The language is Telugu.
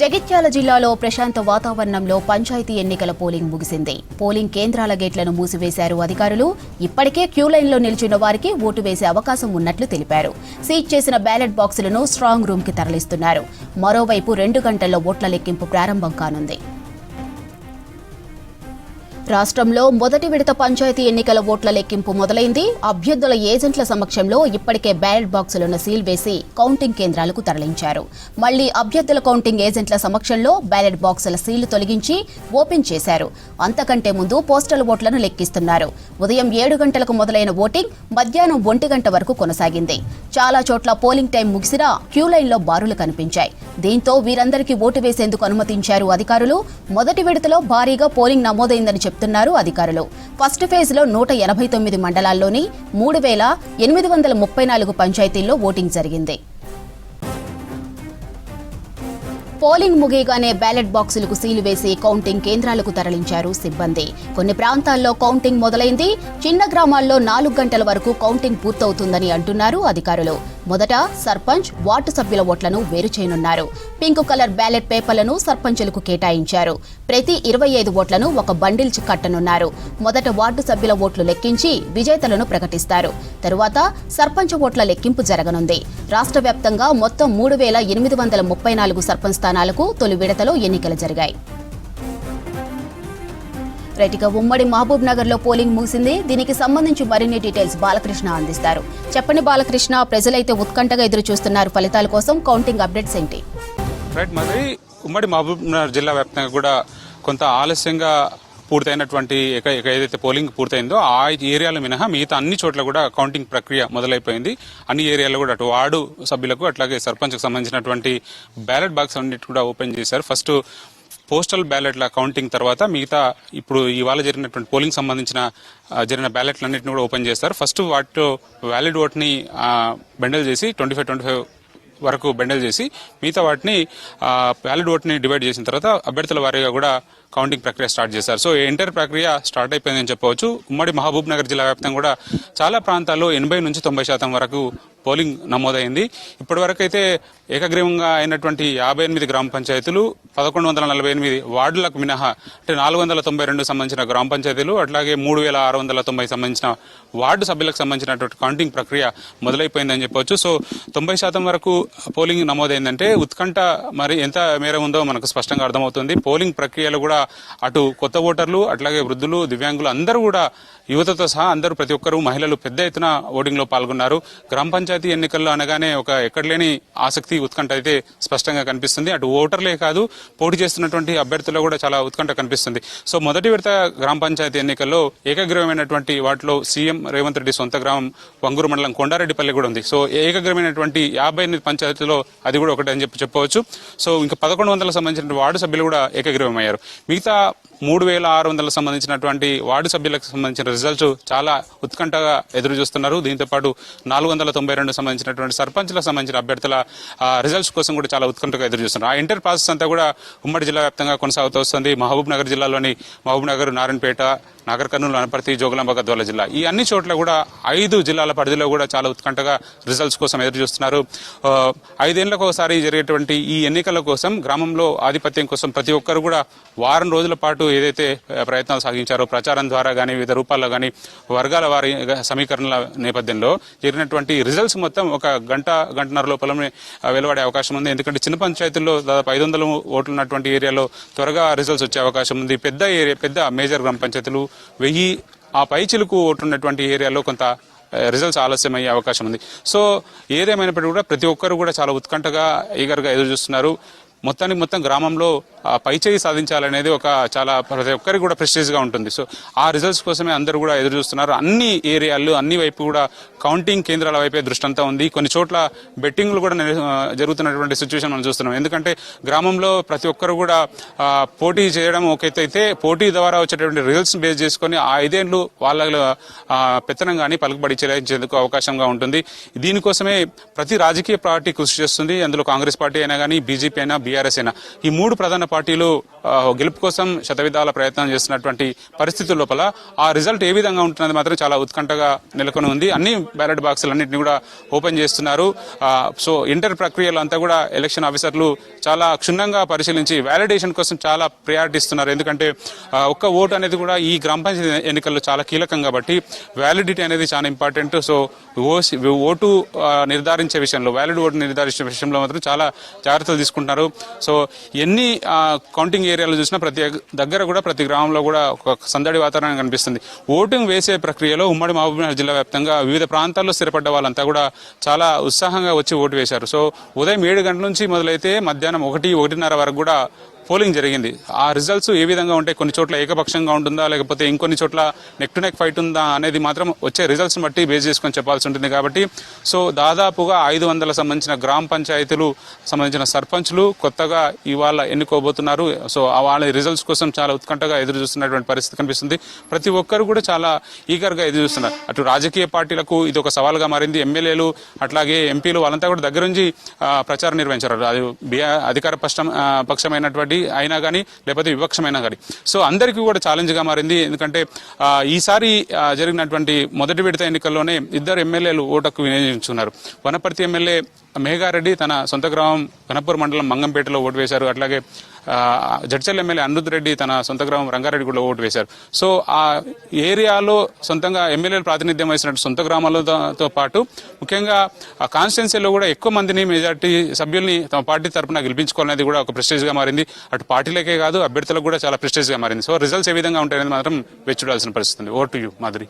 జగిత్యాల జిల్లాలో ప్రశాంత వాతావరణంలో పంచాయతీ ఎన్నికల పోలింగ్ ముగిసింది. పోలింగ్ కేంద్రాల గేట్లను మూసివేశారు అధికారులు. ఇప్పటికే క్యూ లైన్లో నిల్చున్న వారికి ఓటు వేసే అవకాశం ఉన్నట్లు తెలిపారు. సీజ్ చేసిన బ్యాలెట్ బాక్సులను స్ట్రాంగ్ రూమ్ కి తరలిస్తున్నారు. మరోవైపు 2 గంటల్లో ఓట్ల లెక్కింపు ప్రారంభం కానుంది. రాష్ట్రంలో మొదటి విడత పంచాయతీ ఎన్నికల ఓట్ల లెక్కింపు మొదలైంది. అభ్యర్థుల ఏజెంట్ల సమక్షంలో ఇప్పటికే బ్యాలెట్ బాక్సులను సీల్ వేసి కౌంటింగ్ కేంద్రాలకు తరలించారు. మళ్లీ అభ్యర్థుల కౌంటింగ్ ఏజెంట్ల సమక్షంలో బ్యాలెట్ బాక్సుల సీళ్లు తొలగించి ఓపెన్ చేశారు. అంతకంటే ముందు పోస్టల్ ఓట్లను లెక్కిస్తున్నారు. ఉదయం 7 గంటలకు మొదలైన ఓటింగ్ మధ్యాహ్నం 1 గంట వరకు కొనసాగింది. చాలా చోట్ల పోలింగ్ టైం ముగిసినా క్యూ లైన్లో బారులు కనిపించాయి. దీంతో వీరందరికీ ఓటు వేసేందుకు అనుమతించారు అధికారులు. మొదటి విడతలో భారీగా పోలింగ్ నమోదైందని చెప్తున్నారు అధికారులు. ఫస్ట్ ఫేజ్ లో 189 మండలాల్లోని 3834 పంచాయతీల్లో ఓటింగ్ జరిగింది. పోలింగ్ ముగియగానే బ్యాలెట్ బాక్సులకు సీలు వేసి కౌంటింగ్ కేంద్రాలకు తరలించారు సిబ్బంది. కొన్ని ప్రాంతాల్లో కౌంటింగ్ మొదలైంది. చిన్న గ్రామాల్లో 4 గంటల వరకు కౌంటింగ్ పూర్తవుతుందని అంటున్నారు అధికారులు. మొదట సర్పంచ్, వార్డు సభ్యుల ఓట్లను వేరు చేయనున్నారు. పింక్ కలర్ బ్యాలెట్ పేపర్లను సర్పంచులకు కేటాయించారు. ప్రతి 25 ఓట్లను ఒక బండిల్ కట్టనున్నారు. మొదట వార్డు సభ్యుల ఓట్లు లెక్కించి విజేతలను ప్రకటిస్తారు. తరువాత సర్పంచ్ ఓట్ల లెక్కింపు జరగనుంది. రాష్ట్ర వ్యాప్తంగా మొత్తం 3834 సర్పంచ్ స్థానాలకు తొలి విడతలో ఎన్నికలు జరిగాయి. రైట్గా ఉమ్మడి మహబూబ్ నగర్ లో పోలింగ్ ముగిసింది. దీనికి సంబంధించి మరిన్ని డీటెయిల్స్ బాలకృష్ణ అందిస్తారు. చెప్పండి బాలకృష్ణ, ప్రజలైతే ఉత్కంఠగా ఎదురు చూస్తున్నారు ఫలితాల కోసం. కౌంటింగ్ అప్డేట్స్ ఏంటి? రైట్, మరి ఉమ్మడి మహబూబ్ నగర్ జిల్లా వ్యాప్తంగా కూడా కొంత ఆలస్యంగా పూర్తయినటువంటి ఏదైతే పోలింగ్ పూర్తయిందో ఆ ఏరియాలో మినహా మిగతా అన్ని చోట్ల కూడా కౌంటింగ్ ప్రక్రియ మొదలైపోయింది. అన్ని ఏరియాలో కూడా అటు వార్డు సభ్యులకు అట్లాగే సర్పంచ్కు సంబంధించినటువంటి బ్యాలెట్ బాక్స్ అన్నిటి కూడా ఓపెన్ చేశారు. ఫస్ట్ పోస్టల్ బ్యాలెట్ల కౌంటింగ్ తర్వాత మిగతా ఇప్పుడు ఇవాళ జరిగినటువంటి పోలింగ్ సంబంధించిన జరిగిన బ్యాలెట్లన్నింటినీ కూడా ఓపెన్ చేస్తారు. ఫస్ట్ వాటిలో వ్యాలిడ్ ఓట్ని బెండల్ చేసి 25 వరకు బెండల్ చేసి మిగతా వాటిని వ్యాలిడ్ ఓట్ని డివైడ్ చేసిన తర్వాత అభ్యర్థుల వారీగా కూడా కౌంటింగ్ ప్రక్రియ స్టార్ట్ చేశారు. సో ఎంటైర్ ప్రక్రియ స్టార్ట్ అయిపోయిందని చెప్పవచ్చు. ఉమ్మడి మహబూబ్ నగర్ జిల్లా వ్యాప్తంగా కూడా చాలా ప్రాంతాల్లో 80 నుంచి 90% వరకు పోలింగ్ నమోదైంది. ఇప్పటి వరకు అయితే ఏకగ్రీవంగా అయినటువంటి 58 గ్రామ పంచాయతీలు, 1148 వార్డులకు మినహా అంటే 492 సంబంధించిన గ్రామ పంచాయతీలు, అట్లాగే 3690 సంబంధించిన వార్డు సభ్యులకు సంబంధించినటువంటి కౌంటింగ్ ప్రక్రియ మొదలైపోయిందని చెప్పవచ్చు. సో 90% వరకు పోలింగ్ నమోదైందంటే ఉత్కంఠ మరి ఎంత మేర ఉందో మనకు స్పష్టంగా అర్థమవుతుంది. పోలింగ్ ప్రక్రియలో కూడా అటు కొత్త ఓటర్లు, అట్లాగే వృద్ధులు, దివ్యాంగులు అందరూ కూడా యువతతో సహా అందరూ ప్రతి ఒక్కరూ మహిళలు పెద్ద ఎత్తున ఓటింగ్ లో పాల్గొన్నారు. గ్రామ పంచాయతీ ఎన్నికల్లో అనగానే ఒక ఎక్కడలేని ఆసక్తి, ఉత్కంఠ అయితే స్పష్టంగా కనిపిస్తుంది. అటు ఓటర్లే కాదు, పోటీ చేస్తున్నటువంటి అభ్యర్థుల్లో కూడా చాలా ఉత్కంఠ కనిపిస్తుంది. సో మొదటి విడత గ్రామ పంచాయతీ ఎన్నికల్లో ఏకగ్రీవమైనటువంటి వాటిలో సీఎం రేవంత్ రెడ్డి సొంత గ్రామం వంగూరు మండలం కొండారెడ్డిపల్లి కూడా ఉంది. సో ఏకగ్రీవమైనటువంటి 58 పంచాయతీలో అది కూడా ఒకటి అని చెప్పవచ్చు. సో ఇంకా 1100 సంబంధించిన వార్డు సభ్యులు కూడా ఏకగ్రీవమయ్యారు. మిగతా 3600 సంబంధించినటువంటి వార్డు సభ్యులకు సంబంధించిన రిజల్ట్స్ చాలా ఉత్కంఠగా ఎదురు చూస్తున్నారు. దీంతో పాటు 492 సంబంధించినటువంటి సర్పంచ్లకు సంబంధించిన అభ్యర్థుల రిజల్ట్స్ కోసం కూడా చాలా ఉత్కంఠగా ఎదురు చూస్తున్నారు. ఆ ఇంటర్ ప్రాసెస్ అంతా కూడా ఉమ్మడి జిల్లా వ్యాప్తంగా కొనసాగుతూ వస్తుంది. మహబూబ్ నగర్ జిల్లాలోని మహబూబ్ నగర్, నారాయణపేట, నాగర్ కర్నూలు, అనపర్తి, జోగులాంబ, గద్వాల జిల్లా ఈ అన్ని చోట్ల కూడా 5 జిల్లాల పరిధిలో కూడా చాలా ఉత్కంఠగా రిజల్ట్స్ కోసం ఎదురు చూస్తున్నారు. 5 ఏళ్లకు ఒకసారి జరిగేటువంటి ఈ ఎన్నికల కోసం గ్రామంలో ఆధిపత్యం కోసం ప్రతి ఒక్కరు కూడా వారం రోజుల పాటు ఏదైతే ప్రయత్నాలు సాగించారో ప్రచారం ద్వారా కానీ వివిధ రూపాల్లో కానీ వర్గాల వారి సమీకరణల నేపథ్యంలో జరిగినటువంటి రిజల్ట్స్ మొత్తం ఒక గంటన్నర లోపలనే వెలువడే అవకాశం ఉంది. ఎందుకంటే చిన్న పంచాయతీల్లో దాదాపు 500 ఓట్లు ఉన్నటువంటి ఏరియాలో త్వరగా రిజల్ట్స్ వచ్చే అవకాశం ఉంది. పెద్ద మేజర్ గ్రామ పంచాయతీలు 1000 ఆ పైచిలకు ఓటున్నటువంటి ఏరియాలో కొంత రిజల్ట్స్ ఆలస్యం అయ్యే అవకాశం ఉంది. సో ఏదేమైనప్పటికీ కూడా ప్రతి ఒక్కరు కూడా చాలా ఉత్కంఠగా ఈగర్గా ఎదురు చూస్తున్నారు. మొత్తం గ్రామంలో పైచేయి సాధించాలనేది ఒక చాలా ప్రతి ఒక్కరికి కూడా ప్రెస్టీజ్ గా ఉంటుంది. సో ఆ రిజల్ట్స్ కోసమే అందరూ కూడా ఎదురు చూస్తున్నారు. అన్ని ఏరియాలు, అన్ని వైపు కూడా కౌంటింగ్ కేంద్రాల వైపే దృష్టి అంతా ఉంది. కొన్ని చోట్ల బెట్టింగ్లు కూడా జరుగుతున్నటువంటి సిచ్యువేషన్ మనం చూస్తున్నాం. ఎందుకంటే గ్రామంలో ప్రతి ఒక్కరు కూడా పోటీ చేయడం ఒకైతే పోటీ ద్వారా వచ్చేటువంటి రిజల్ట్స్ బేస్ చేసుకుని ఆ 5 ఏళ్లు వాళ్ళ పెత్తనం కానీ పలుకుబడి చెల్లించేందుకు అవకాశంగా ఉంటుంది. దీనికోసమే ప్రతి రాజకీయ పార్టీ కృషి చేస్తుంది. అందులో కాంగ్రెస్ పార్టీ అయినా కానీ, బీజేపీ అయినా, బీఆర్ఎస్ అయినా ఈ 3 ప్రధాన పార్టీలు గెలుపు కోసం శతవిధాల ప్రయత్నం చేస్తున్నటువంటి పరిస్థితుల లోపల ఆ రిజల్ట్ ఏ విధంగా ఉంటున్నది మాత్రం చాలా ఉత్కంఠగా నెలకొని ఉంది. అన్ని బ్యాలెట్ బాక్సులన్నింటినీ కూడా ఓపెన్ చేస్తున్నారు. సో ఇంటర్ ప్రక్రియలో అంతా కూడా ఎలక్షన్ ఆఫీసర్లు చాలా క్షుణ్ణంగా పరిశీలించి వ్యాలిడేషన్ కోసం చాలా ప్రయారిటీ ఇస్తున్నారు. ఎందుకంటే ఒక్క ఓటు అనేది కూడా ఈ గ్రామ పంచాయతీ ఎన్నికల్లో చాలా కీలకం కాబట్టి వ్యాలిడిటీ అనేది చాలా ఇంపార్టెంట్. సో ఓటు నిర్ధారించే విషయంలో, వ్యాలిడ్ ఓటు నిర్ధారించే విషయంలో మాత్రం చాలా జాగ్రత్తలు తీసుకుంటున్నారు. సో ఎన్ని కౌంటింగ్ ఏరియాలు చూసినా ప్రతి దగ్గర కూడా, ప్రతి గ్రామంలో కూడా ఒక సందడి వాతావరణం కనిపిస్తుంది. ఓటింగ్ వేసే ప్రక్రియలో ఉమ్మడి మహబూబ్నగర్ జిల్లా వ్యాప్తంగా వివిధ ప్రాంతాల్లో స్థిరపడ్డ వాళ్ళంతా కూడా చాలా ఉత్సాహంగా వచ్చి ఓటు వేశారు. సో ఉదయం 7 గంటల నుంచి మొదలైతే మధ్యాహ్నం 1-1:30 వరకు కూడా పోలింగ్ జరిగింది. ఆ రిజల్ట్స్ ఏ విధంగా ఉంటాయి, కొన్ని చోట్ల ఏకపక్షంగా ఉంటుందా లేకపోతే ఇంకొన్ని చోట్ల నెక్ టు నెక్ ఫైట్ ఉందా అనేది మాత్రం వచ్చే రిజల్ట్స్ బట్టి బేస్ చేసుకొని చెప్పాల్సి ఉంటుంది. కాబట్టి సో దాదాపుగా 500 సంబంధించిన గ్రామ పంచాయతీలు సంబంధించిన సర్పంచ్లు కొత్తగా ఇవాళ ఎన్నుకోబోతున్నారు. సో వాళ్ళ రిజల్ట్స్ కోసం చాలా ఉత్కంఠగా ఎదురు చూస్తున్నటువంటి పరిస్థితి కనిపిస్తుంది. ప్రతి ఒక్కరు కూడా చాలా ఈగర్గా ఎదురు చూస్తున్నారు. అటు రాజకీయ పార్టీలకు ఇది ఒక సవాల్గా మారింది. ఎమ్మెల్యేలు అట్లాగే ఎంపీలు వాళ్ళంతా కూడా దగ్గర నుంచి ప్రచారం నిర్వహించారు. అది అధికార పక్షమైనటువంటి అయినా కానీ లేకపోతే విపక్షమైనా కానీ. సో అందరికీ కూడా ఛాలెంజ్ గా మారింది. ఎందుకంటే ఈసారి జరిగినటువంటి మొదటి విడత ఎన్నికల్లోనే 2 ఎమ్మెల్యేలు ఓటుకు వినియోగించుకున్నారు. వనపర్తి ఎమ్మెల్యే మేఘారెడ్డి తన సొంత గ్రామం గణపూర్ మండలం మంగంపేటలో ఓటు వేశారు. అట్లాగే జడ్చల్ ఎమ్మెల్యే అనిరుద్ రెడ్డి తన సొంత గ్రామం రంగారెడ్డి కూడా ఓటు వేశారు. సో ఆ ఏరియాలో సొంతంగా ఎమ్మెల్యేలు ప్రాతినిధ్యం వహించినట్టు సొంత గ్రామాలతో పాటు ముఖ్యంగా ఆ కాన్స్టిట్యున్సీలో కూడా ఎక్కువ మందిని, మెజార్టీ సభ్యుల్ని తమ పార్టీ తరఫున గెలిపించుకోవాలనేది కూడా ఒక ప్రెస్టేజ్ గా మారింది. అటు పార్టీలకే కాదు అభ్యర్థులకు కూడా చాలా ప్రెస్టేజ్ గా మారింది. సో రిజల్ట్స్ ఏ విధంగా ఉంటాయనేది మాత్రం వేచి చూడాల్సిన పరిస్థితి. Over to you Madhuri.